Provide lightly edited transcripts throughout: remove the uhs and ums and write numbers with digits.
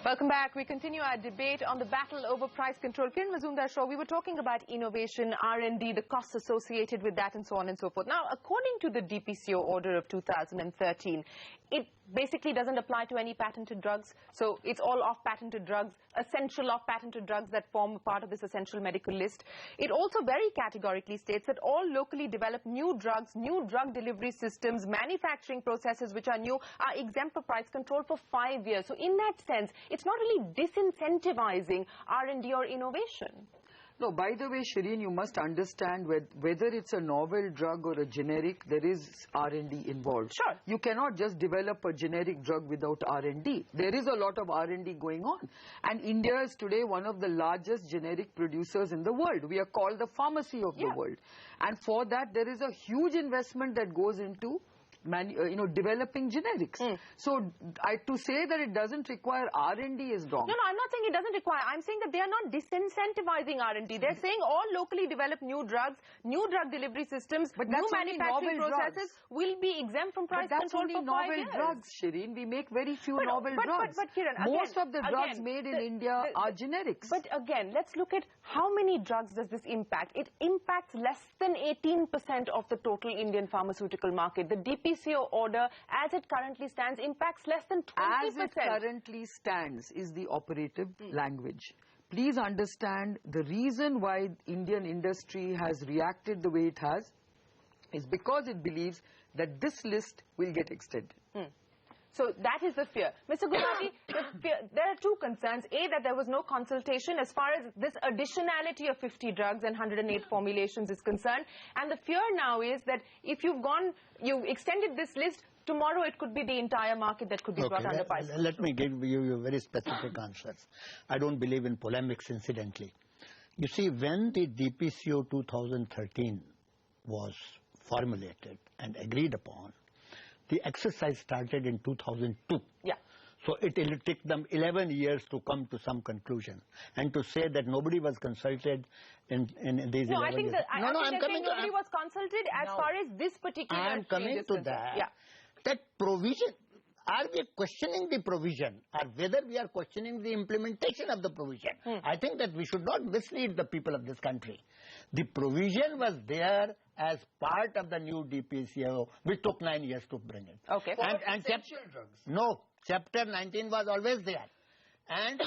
Welcome back. We continue our debate on the battle over price control. Kiran Mazumdar, we were talking about innovation, R&D, the costs associated with that and so on and so forth. Now, according to the DPCO order of 2013, it basically doesn't apply to any patented drugs. So it's all off-patented drugs, essential off-patented drugs that form part of this essential medical list. It also very categorically states that all locally developed new drugs, new drug delivery systems, manufacturing processes which are new are exempt for price control for 5 years. So in that sense, it's not really disincentivizing R&D or innovation. No, by the way, Shireen, you must understand whether it's a novel drug or a generic, there is R&D involved. Sure. You cannot just develop a generic drug without R&D. There is a lot of R&D going on. And India is today one of the largest generic producers in the world. We are called the pharmacy of the world. And for that, there is a huge investment that goes into developing generics. So to say that it doesn't require R&D is wrong. No, I'm not saying it doesn't require. I'm saying that they are not disincentivizing R&D. They're saying all locally developed new drugs, new drug delivery systems, but new manufacturing processes will be exempt from price control for 5 years. But that's only novel drugs, Shireen. We make very few novel drugs. But Kiran, most of the drugs made in India are generics. But again, let's look at how many drugs does this impact. It impacts less than 18% of the total Indian pharmaceutical market. The DPCO order, as it currently stands, impacts less than 20%. As it currently stands is the operative language. Please understand, the reason why Indian industry has reacted the way it has is because it believes that this list will get extended. So that is the fear. Mr. Gulati, there are two concerns. A, that there was no consultation as far as this additionality of 50 drugs and 108 formulations is concerned. And the fear now is that if you've extended this list, tomorrow it could be the entire market that could be brought under price. Let me give you very specific answers. I don't believe in polemics, incidentally. You see, when the DPCO 2013 was formulated and agreed upon, the exercise started in 2002. Yeah. So it will take them 11 years to come to some conclusion. And to say that nobody was consulted in these 11 years. I think nobody was consulted as far as this particular I am coming to that. Yeah. That provision, are we questioning the provision or whether we are questioning the implementation of the provision? I think that we should not mislead the people of this country. The provision was there as part of the new DPCO, which took 9 years to bring it. Okay. And Chapter 19 was always there. And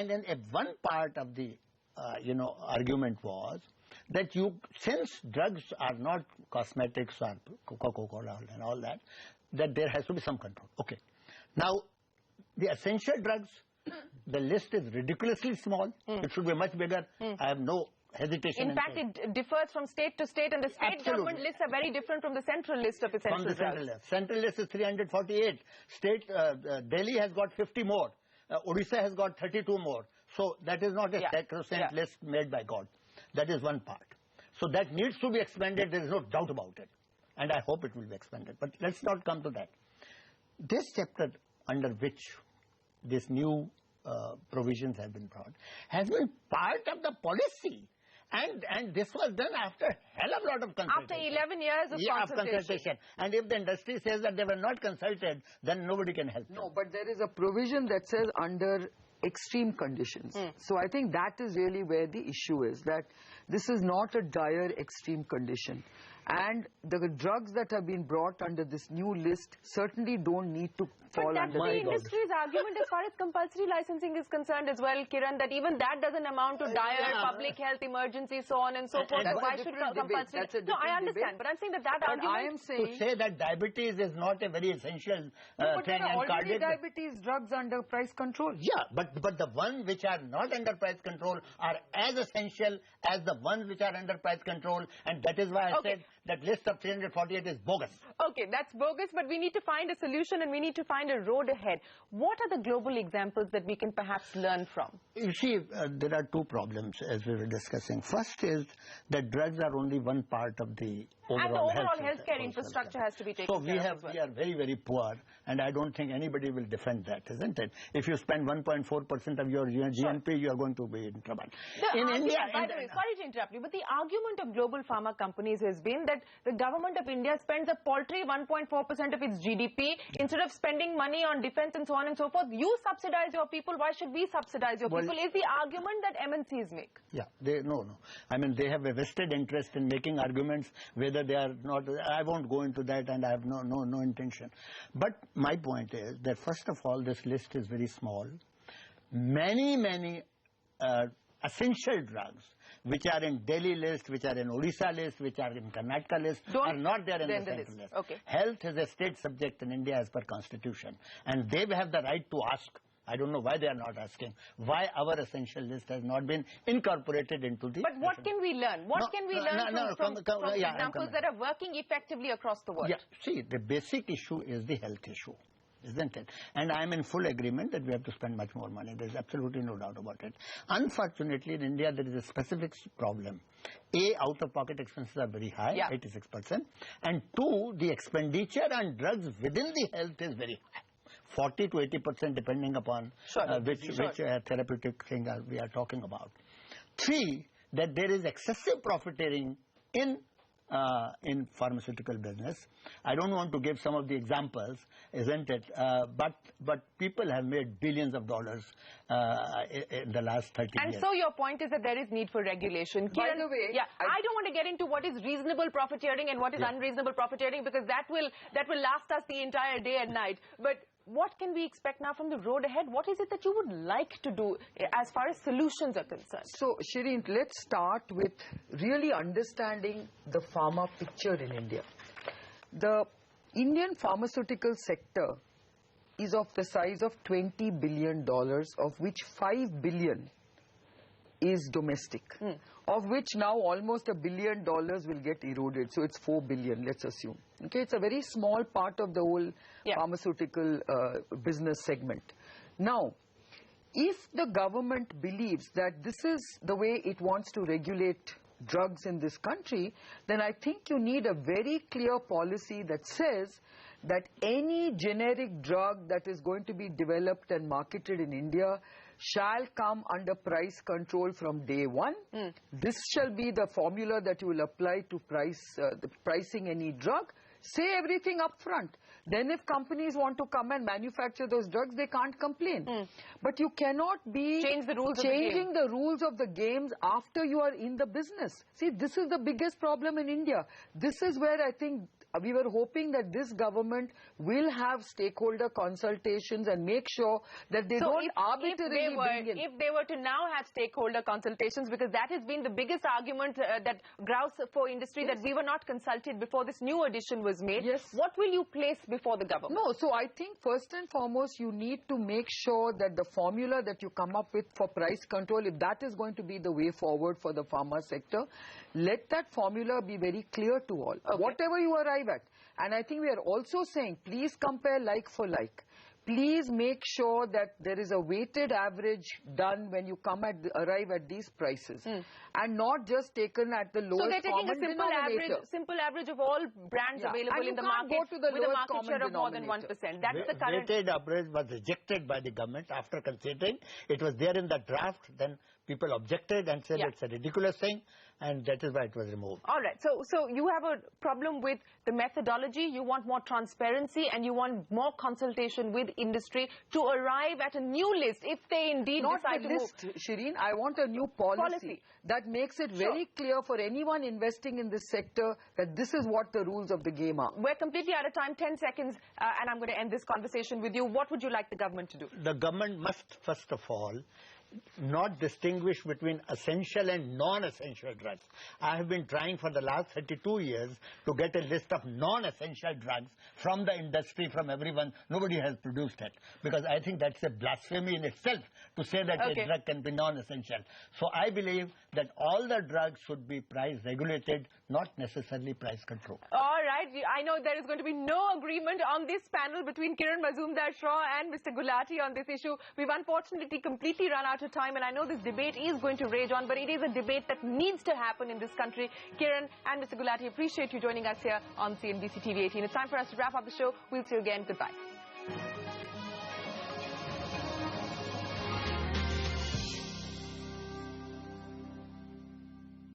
then one part of the argument was that since drugs are not cosmetics or Coca-Cola and all that, that there has to be some control. Okay. Now, the essential drugs, the list is ridiculously small. It should be much bigger. I have no hesitation. In fact, it differs from state to state, and the state government lists are very different from the central list of essential drugs. Central list is 348. State, Delhi has got 50 more. Odisha has got 32 more. So that is not a sacrosanct list made by God. That is one part. So that needs to be expanded. There is no doubt about it. And I hope it will be expanded. But let's not come to that. This chapter under which these new provisions have been brought has been part of the policy. And this was done after a hell of a lot of consultation. After 11 years of consultation. And if the industry says that they were not consulted, then nobody can help them. No, but there is a provision that says under extreme conditions. So I think that is really where the issue is, that this is not a dire extreme condition. And the drugs that have been brought under this new list certainly don't need to fall under the industry's argument as far as compulsory licensing is concerned as well, Kiran, that even that doesn't amount to dire public health emergency, so on and so forth. Why should compulsory? No, I understand, but I'm saying that argument. I am saying to say that diabetes is not a very essential thing. There are already diabetes drugs under price control. Yeah, but the ones which are not under price control are as essential as the ones which are under price control, and that is why I said that list of 348 is bogus. Okay, that's bogus, but we need to find a solution and we need to find a road ahead. What are the global examples that we can perhaps learn from? You see, there are two problems as we were discussing. First is that drugs are only one part of the overall healthcare infrastructure has to be taken care of. So we are very, very poor, and I don't think anybody will defend that, isn't it? If you spend 1.4% of your GNP, you are going to be in trouble. In India, by the way, sorry to interrupt you, but the argument of global pharma companies has been that the government of India spends a paltry 1.4% of its GDP. Instead of spending money on defense and so on and so forth, you subsidize your people. Why should we subsidize your people? Is the argument that MNCs make. Yeah, no. I mean, they have a vested interest in making arguments, whether they are not. I won't go into that, and I have no intention. But my point is that, first of all, this list is very small. Many essential drugs which are in Delhi list, which are in Odisha list, which are in Karnataka list, are not there in the central list. Okay. Health is a state subject in India as per constitution, and they have the right to ask. I don't know why they are not asking why our essential list has not been incorporated into the... But what can we learn? What can we learn from examples that are working effectively across the world? Yeah, see, the basic issue is the health issue, isn't it? And I'm in full agreement that we have to spend much more money. There's absolutely no doubt about it. Unfortunately, in India, there is a specific problem. A, out-of-pocket expenses are very high, 86%. And two, the expenditure on drugs within the health is very high. 40 to 80% depending upon which therapeutic thing we are talking about. Three, that there is excessive profiteering in pharmaceutical business. I don't want to give some of the examples, isn't it? But people have made billions of dollars in the last 30 years. And so your point is that there is need for regulation. By the way, I don't want to get into what is reasonable profiteering and what is unreasonable profiteering, because that will last us the entire day and night. But what can we expect now from the road ahead? What is it that you would like to do as far as solutions are concerned? So, Shireen, let's start with really understanding the pharma picture in India. The Indian pharmaceutical sector is of the size of $20 billion, of which $5 billion is domestic, of which now almost $1 billion will get eroded. So it's $4 billion, let's assume. Okay, it's a very small part of the whole pharmaceutical business segment. Now, if the government believes that this is the way it wants to regulate drugs in this country, then I think you need a very clear policy that says that any generic drug that is going to be developed and marketed in India shall come under price control from day one. This shall be the formula that you will apply to pricing any drug. Say everything up front. Then if companies want to come and manufacture those drugs, they can't complain. But you cannot be changing the rules of the games after you are in the business. See, this is the biggest problem in India. This is where I think we were hoping that this government will have stakeholder consultations and make sure that they don't arbitrarily bring in. If they were to now have stakeholder consultations, because that has been the biggest argument that grouse for industry, that we were not consulted before this new addition was made. What will you place before the government? No, so I think first and foremost you need to make sure that the formula that you come up with for price control, if that is going to be the way forward for the pharma sector, let that formula be very clear to all. Whatever you arrive at. And I think we are also saying, please compare like for like. Please make sure that there is a weighted average done when you arrive at these prices, and not just taken at the lowest common denominator. So they're taking a simple average of all brands available in the market with a market share of more than 1%. That's the current. Weighted average was rejected by the government after considering. It was there in the draft. Then people objected and said it's a ridiculous thing, and that is why it was removed. All right. So you have a problem with the methodology. You want more transparency, and you want more consultation with industry to arrive at a new list if they indeed decide to move. Shireen, I want a new policy that makes it very clear for anyone investing in this sector that this is what the rules of the game are. We're completely out of time. 10 seconds, and I'm going to end this conversation with you. What would you like the government to do? The government must, first of all, not distinguish between essential and non-essential drugs. I have been trying for the last 32 years to get a list of non-essential drugs from the industry, from everyone. Nobody has produced it, because I think that's a blasphemy in itself to say that a drug can be non-essential. So I believe that all the drugs should be price regulated, not necessarily price controlled. All right. I know there is going to be no agreement on this panel between Kiran Mazumdar-Shaw and Mr. Gulati on this issue. We've unfortunately completely run out of time, and I know this debate is going to rage on, but it is a debate that needs to happen in this country. Kiran and Mr. Gulati, appreciate you joining us here on CNBC TV 18. It's time for us to wrap up the show. We'll see you again. Goodbye.